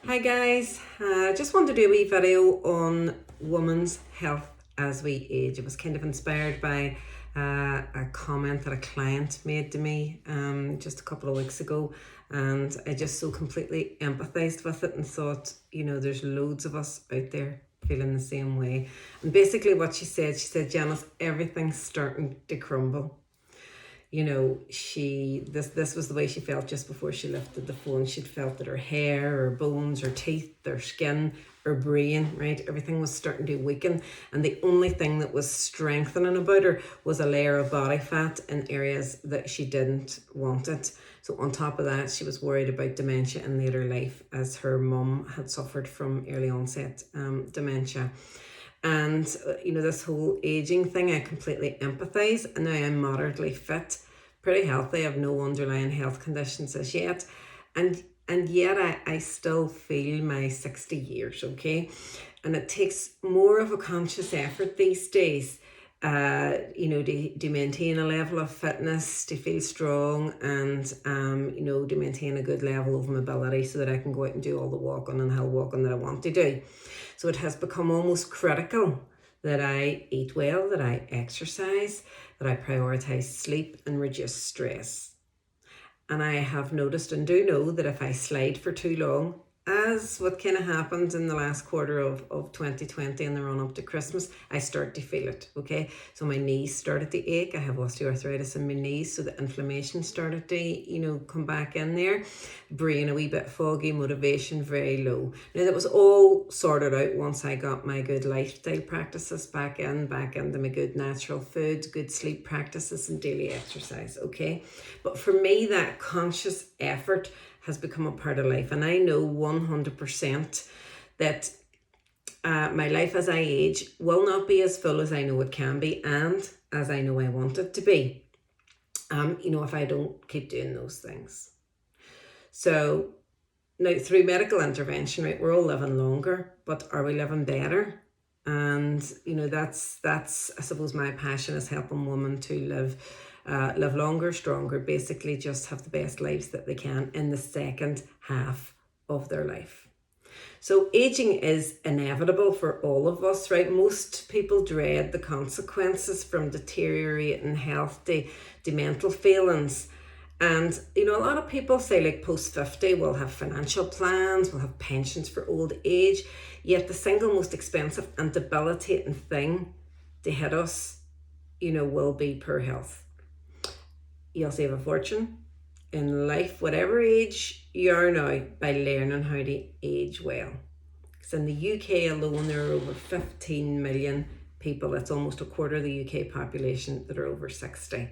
Hi guys, just wanted to do a wee video on women's health as we age. It was kind of inspired by a comment that a client made to me just a couple of weeks ago, and I just so completely empathized with it and thought, there's loads of us out there feeling the same way. And basically what she said, Janice, everything's starting to crumble. This was the way she felt just before she lifted the phone. She'd felt that her hair, her bones, her teeth, her skin, her brain, right, everything was starting to weaken, and the only thing that was strengthening about her was a layer of body fat in areas that she didn't want it. So on top of that, she was worried about dementia in later life, as her mum had suffered from early onset dementia. And this whole aging thing, I completely empathize. And now I'm moderately fit, pretty healthy. I have no underlying health conditions as yet, and yet I still feel my 60 years, okay? And it takes more of a conscious effort these days, to maintain a level of fitness, to feel strong, and to maintain a good level of mobility so that I can go out and do all the walking and hill walking that I want to do. So it has become almost critical that I eat well, that I exercise, that I prioritize sleep and reduce stress. And I have noticed and do know that if I slide for too long, as what kind of happened in the last quarter of 2020 and the run up to Christmas, I start to feel it, okay? So my knees started to ache. I have osteoarthritis in my knees, so the inflammation started to, come back in there. Brain a wee bit foggy, motivation very low. Now that was all sorted out once I got my good lifestyle practices back into my good natural food, good sleep practices and daily exercise, okay? But for me, that conscious effort has become a part of life. And I know 100% that my life as I age will not be as full as I know it can be and as I know I want it to be, if I don't keep doing those things. So now through medical intervention, right, we're all living longer, but are we living better? And, that's I suppose my passion is helping women to live longer, stronger, basically just have the best lives that they can in the second half of their life. So aging is inevitable for all of us, right? Most people dread the consequences from deteriorating health, the mental failings. And, a lot of people say like post 50 we'll have financial plans, we'll have pensions for old age. Yet the single most expensive and debilitating thing to hit us, will be poor health. You'll save a fortune in life, whatever age you are now, by learning how to age well. Because in the UK alone, there are over 15 million people. That's almost a quarter of the UK population that are over 60.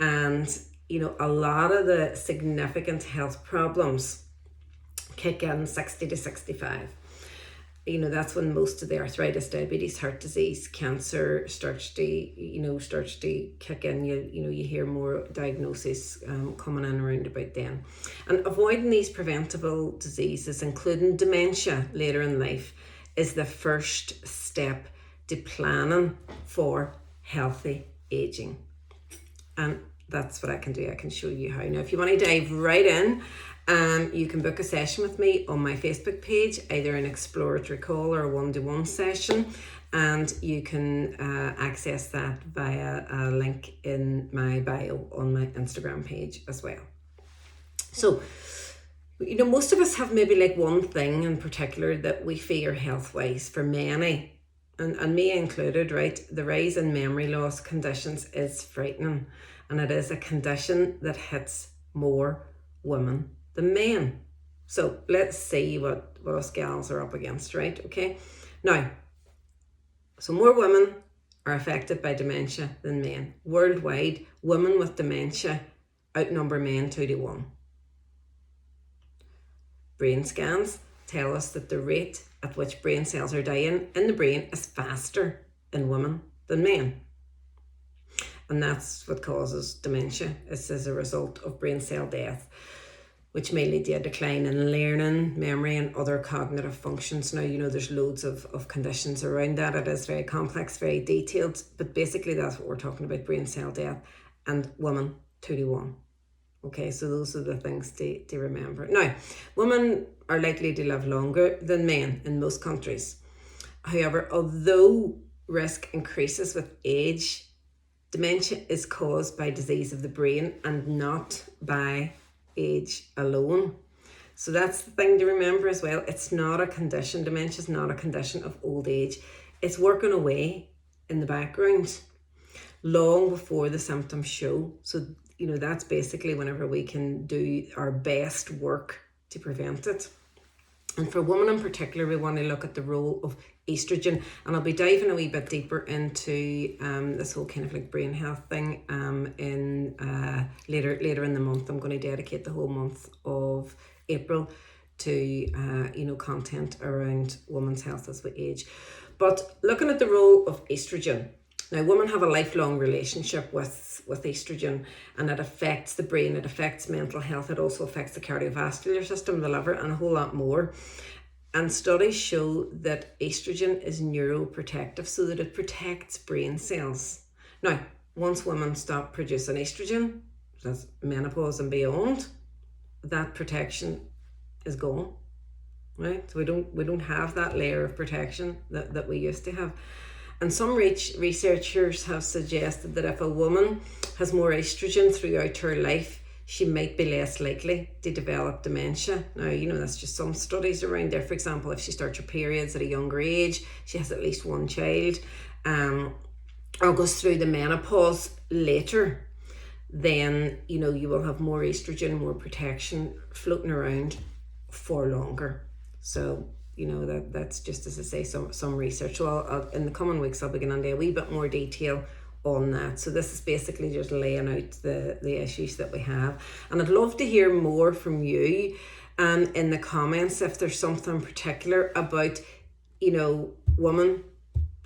And, a lot of the significant health problems kick in 60 to 65. That's when most of the arthritis, diabetes, heart disease, cancer starts to kick in. You hear more diagnoses coming in around about then. And avoiding these preventable diseases, including dementia later in life, is the first step to planning for healthy aging. And that's what I can do. I can show you how. Now, if you want to dive right in, you can book a session with me on my Facebook page, either an exploratory call or a one-to-one session, and you can access that via a link in my bio on my Instagram page as well. So, most of us have maybe like one thing in particular that we fear health-wise. For many, and me included, right, the rise in memory loss conditions is frightening, and it is a condition that hits more women the men. So let's see what us gals are up against, right? Okay. Now, so more women are affected by dementia than men. Worldwide, women with dementia outnumber men 2-1. Brain scans tell us that the rate at which brain cells are dying in the brain is faster in women than men. And that's what causes dementia. It's as a result of brain cell death, which may lead to a decline in learning, memory, and other cognitive functions. Now, there's loads of conditions around that. It is very complex, very detailed, but basically that's what we're talking about, brain cell death, and women 2-1. Okay, so those are the things to remember. Now, women are likely to live longer than men in most countries. However, although risk increases with age, dementia is caused by disease of the brain and not by age alone. So that's the thing to remember as well. It's not a condition. Dementia is not a condition of old age. It's working away in the background long before the symptoms show. So, that's basically whenever we can do our best work to prevent it. And for women in particular, we want to look at the role of estrogen, and I'll be diving a wee bit deeper into this whole kind of like brain health thing in later in the month. I'm going to dedicate the whole month of April to content around women's health as we age. But looking at the role of estrogen. Now, women have a lifelong relationship with estrogen, and it affects the brain, it affects mental health, it also affects the cardiovascular system, the liver, and a whole lot more. And studies show that estrogen is neuroprotective, so that it protects brain cells. Now, once women stop producing estrogen, that's menopause and beyond, that protection is gone, right? So we don't have that layer of protection that we used to have. And some researchers have suggested that if a woman has more estrogen throughout her life, she might be less likely to develop dementia. Now, that's just some studies around there. For example, if she starts her periods at a younger age, she has at least one child, or goes through the menopause later, then, you will have more estrogen, more protection floating around for longer. So, that's just, as I say, some research. So I'll in the coming weeks, I'll be getting into a wee bit more detail on that. So this is basically just laying out the issues that we have. And I'd love to hear more from you in the comments if there's something particular about, woman,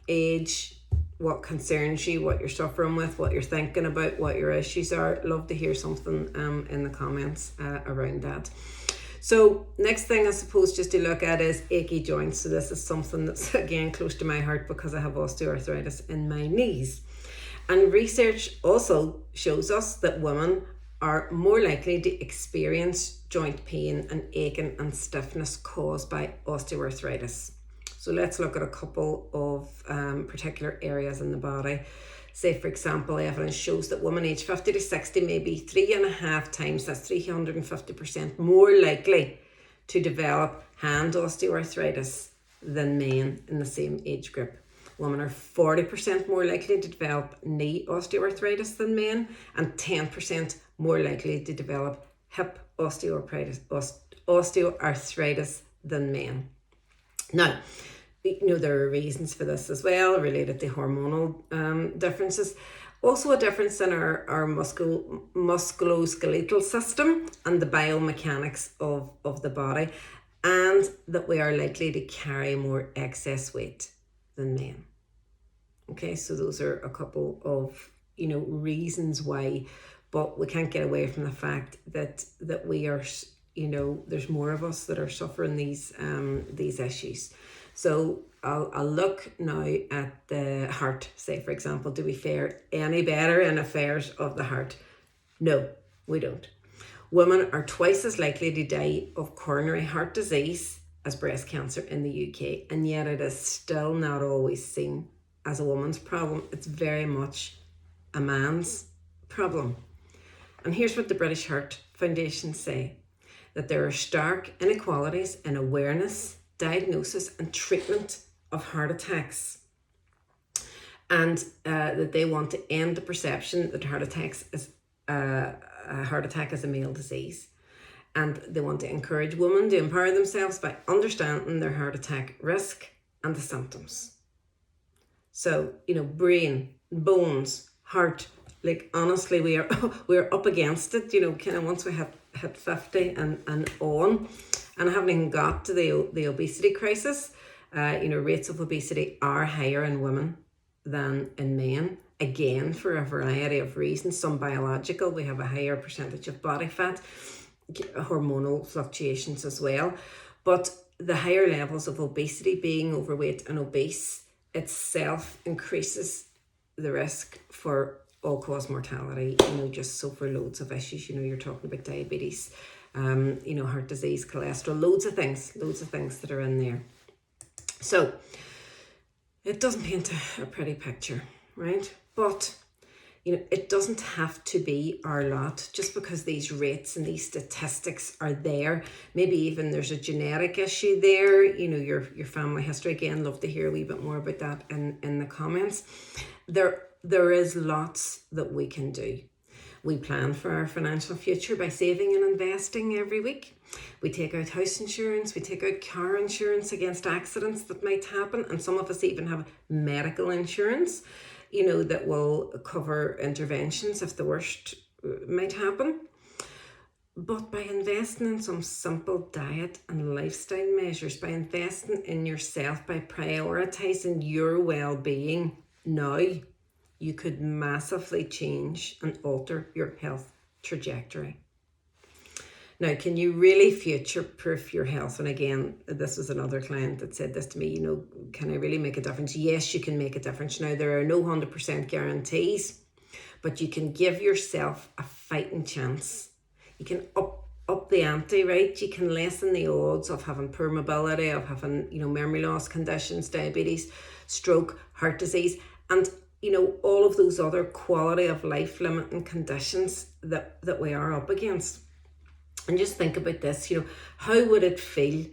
age, what concerns you, what you're suffering with, what you're thinking about, what your issues are. Love to hear something in the comments around that. So next thing I suppose just to look at is achy joints. So this is something that's again close to my heart because I have osteoarthritis in my knees. And research also shows us that women are more likely to experience joint pain and aching and stiffness caused by osteoarthritis. So let's look at a couple of particular areas in the body. Say, for example, evidence shows that women aged 50 to 60 may be 3.5 times, that's 350% more likely to develop hand osteoarthritis than men in the same age group. Women are 40% more likely to develop knee osteoarthritis than men, and 10% more likely to develop hip osteoarthritis than men. Now, there are reasons for this as well, related to hormonal differences. Also a difference in our musculoskeletal system and the biomechanics of the body, and that we are likely to carry more excess weight than men. Okay, so those are a couple of, reasons why, but we can't get away from the fact that we are, there's more of us that are suffering these issues. So I'll look now at the heart. Say, for example, do we fare any better in affairs of the heart? No, we don't. Women are twice as likely to die of coronary heart disease as breast cancer in the UK, and yet it is still not always seen as a woman's problem. It's very much a man's problem. And here's what the British Heart Foundation say, that there are stark inequalities in awareness, diagnosis and treatment of heart attacks, and that they want to end the perception that heart attack is a male disease, and they want to encourage women to empower themselves by understanding their heart attack risk and the symptoms. So, brain, bones, heart, like honestly, we are up against it, kind of once we hit 50 and on. And I haven't even got to the obesity crisis. Rates of obesity are higher in women than in men. Again, for a variety of reasons. Some biological, we have a higher percentage of body fat, hormonal fluctuations as well. But the higher levels of obesity, being overweight and obese, itself increases the risk for all-cause mortality, just so for loads of issues. You're talking about diabetes, heart disease, cholesterol, loads of things that are in there. So it doesn't paint a pretty picture, right? But it doesn't have to be our lot just because these rates and these statistics are there. Maybe even there's a genetic issue there, your family history. Again, love to hear a wee bit more about that in the comments. There is lots that we can do. We plan for our financial future by saving and investing every week. We take out house insurance, we take out car insurance against accidents that might happen, and some of us even have medical insurance, that will cover interventions if the worst might happen. But by investing in some simple diet and lifestyle measures, by investing in yourself, by prioritizing your well-being now, you could massively change and alter your health trajectory. Now, can you really future-proof your health? And again, this was another client that said this to me, can I really make a difference? Yes, you can make a difference. Now, there are no 100% guarantees, but you can give yourself a fighting chance. You can up the ante, right? You can lessen the odds of having poor mobility, of having, memory loss conditions, diabetes, stroke, heart disease, and all of those other quality of life limiting conditions that we are up against. And just think about this, how would it feel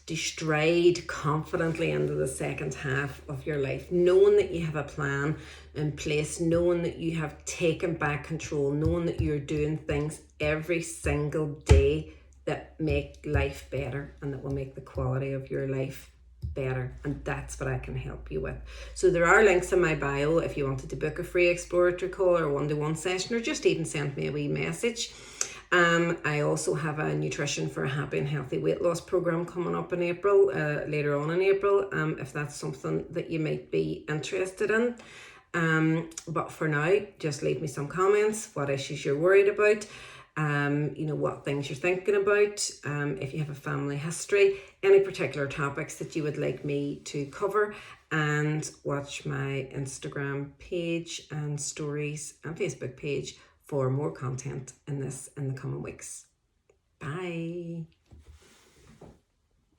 to stride confidently into the second half of your life, knowing that you have a plan in place, knowing that you have taken back control, knowing that you're doing things every single day that make life better and that will make the quality of your life better. And that's what I can help you with. So there are links in my bio if you wanted to book a free exploratory call or one-to-one session, or just even send me a wee message. I also have a nutrition for a happy and healthy weight loss program coming up in April, later on in April, if that's something that you might be interested in. But for now, just leave me some comments, what issues you're worried about, what things you're thinking about, if you have a family history, any particular topics that you would like me to cover, and watch my Instagram page and stories and Facebook page for more content in the coming weeks. Bye.